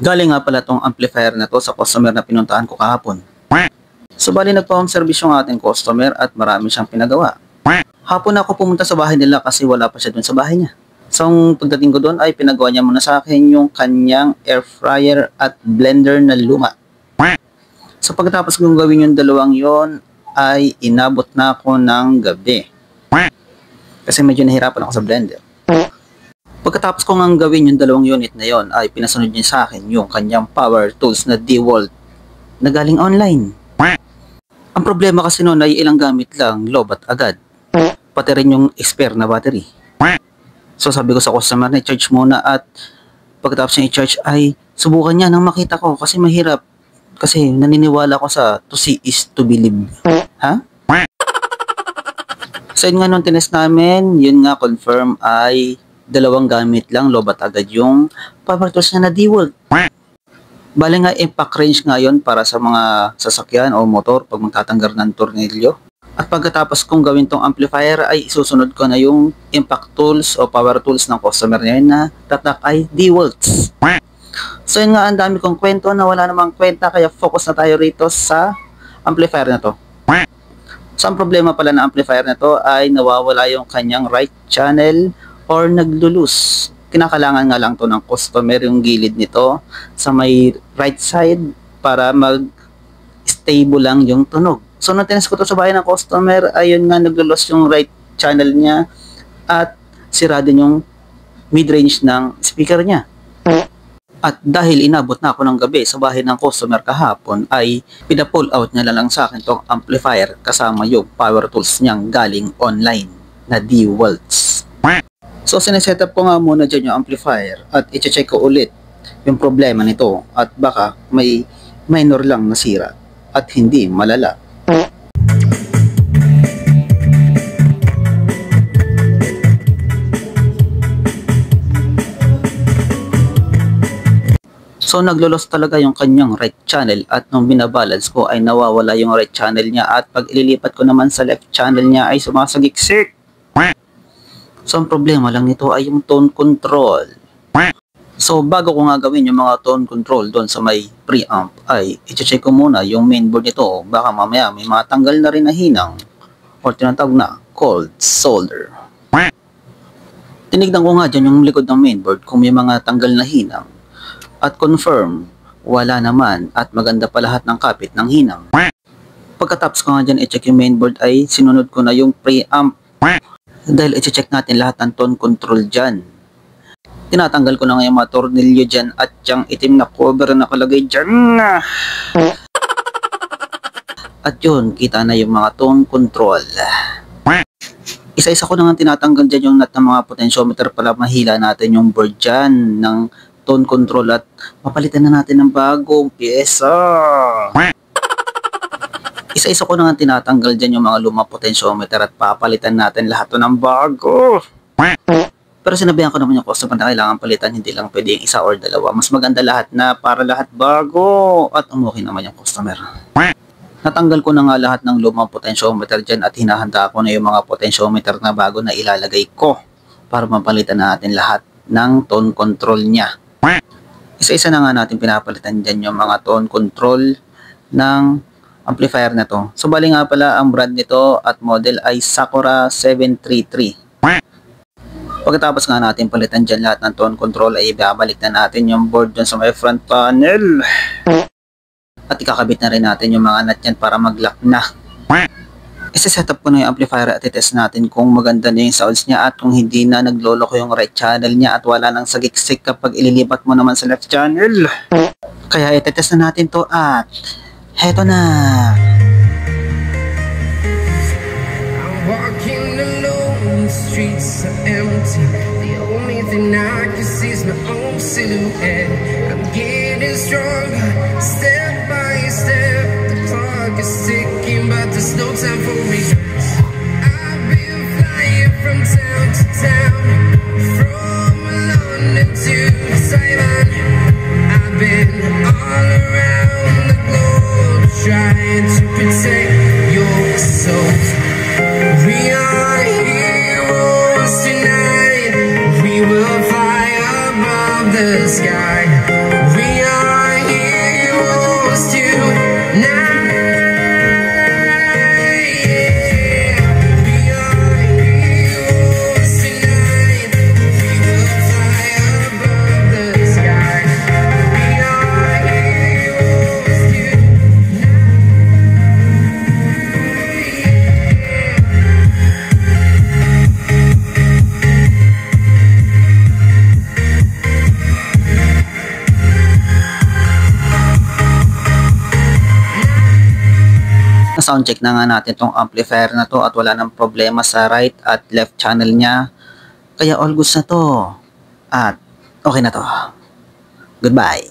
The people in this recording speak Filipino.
Galing nga pala tong amplifier na to sa customer na pinuntahan ko kahapon. So bali nagpa-home service yung ating customer at marami siyang pinagawa. Hapon ako pumunta sa bahay nila kasi wala pa siya dun sa bahay niya. So pagdating ko doon ay pinagawa niya muna sa akin yung kanyang air fryer at blender na luma. So pagkatapos kong gawin yung dalawang yon ay inabot na ako ng gabi. Kasi medyo nahirapan ako sa blender. Pagkatapos ko ngang gawin yung dalawang unit na yon ay pinasunod niya sa akin yung kanyang power tools na DeWalt na galing online. Ang problema kasi noon ay ilang gamit lang, lobat agad. Pati rin yung spare na battery. So sabi ko sa customer na i-charge muna at pagkatapos niya i-charge ay subukan niya nang makita ko kasi mahirap. Kasi naniniwala ko sa to see is to believe. Ha? So yun nga nung tinest namin, yun nga confirm ay dalawang gamit lang, lobat agad yung power tools niya na DeWalt. Bale nga impact range nga yun para sa mga sasakyan o motor pag magtatanggal ng tornilyo. At pagkatapos kong gawin tong amplifier ay isusunod ko na yung impact tools o power tools ng customer niya na tatak ay DeWalt. So yun nga, ang dami kong kwento na wala namang kwenta kaya focus na tayo rito sa amplifier na to. So ang problema pala ng amplifier na to ay nawawala yung kanyang right channel or naglulus. Kinakailangan nga lang to ng customer yung gilid nito sa may right side para mag-stable lang yung tunog. So nung tinest ko to sa bahay ng customer, ayun nga naglulus yung right channel niya at sira din yung mid-range ng speaker niya. At dahil inabot na ako ng gabi sa bahay ng customer kahapon ay pina-pull out niya lang sa akin tong amplifier kasama yung power tools niyang galing online na DeWalt. So sinesetup ko nga muna dyan yung amplifier at i-check ko ulit yung problema nito at baka may minor lang nasira at hindi malala. So naglolos talaga yung kanyang right channel at nung binabalance ko ay nawawala yung right channel niya at pag ililipat ko naman sa left channel niya ay sumasagiksik. So ang problema lang nito ay yung tone control. So bago ko nga gawin yung mga tone control doon sa may preamp ay i-check ko muna yung mainboard nito. Baka mamaya may matanggal na rin na hinang o tinatawag na cold solder. Tinignan ko nga dyan yung likod ng mainboard kung may mga tanggal na hinang at confirm wala naman at maganda pa lahat ng kapit ng hinang. Pagkatapos ko nga dyan i-check yung mainboard ay sinunod ko na yung preamp. Dahil i-check natin lahat ng tone control dyan. Tinatanggal ko na nga yung mga tornilyo dyan at yung itim na cover na nakalagay dyan. At yun, kita na yung mga tone control. Isa-isa ko na nga tinatanggal dyan yung nut ng mga potentiometer para mahila natin yung board dyan ng tone control at mapalitan na natin ng bagong pyesa. Isa-isa ko na nga tinatanggal dyan yung mga lumang potentiometer at papalitan natin lahat ng bago. Pero sinabihan ko naman yung customer na kailangan palitan, hindi lang pwede yung isa or dalawa. Mas maganda lahat na para lahat bago at umuwi naman yung customer. Natanggal ko na nga lahat ng lumang potentiometer dyan at hinahanda ko na yung mga potentiometer na bago na ilalagay ko para mapalitan natin lahat ng tone control niya. Isa-isa na nga natin pinapalitan dyan yung mga tone control ng amplifier na to. So bali nga pala ang brand nito at model ay Sakura 733. Pagkatapos nga natin palitan dyan lahat ng tone control ay ibabalik na natin yung board dyan sa may front panel. At ikakabit na rin natin yung mga nut yan para mag-lock na. Isa-setup ko na yung amplifier at itest natin kung maganda na yung sounds niya at kung hindi na nagloloko yung right channel niya at wala nang sagiksik kapag ililipat mo naman sa left channel. Kaya itetest na natin to at heto na! I'm walking alone, the streets are empty. The only thing I can see is my own silhouette. I'm getting stronger, step by step. The clock is ticking, but there's no time for regrets. I've been flying from town to town, from London to Taiwan. I've been all around the globe, trying to protect your soul. We are heroes tonight. We will fly above the sky. Na-sound check na nga natin tong amplifier na to at wala nang problema sa right at left channel niya. Kaya all goods na to. At okay na to. Goodbye.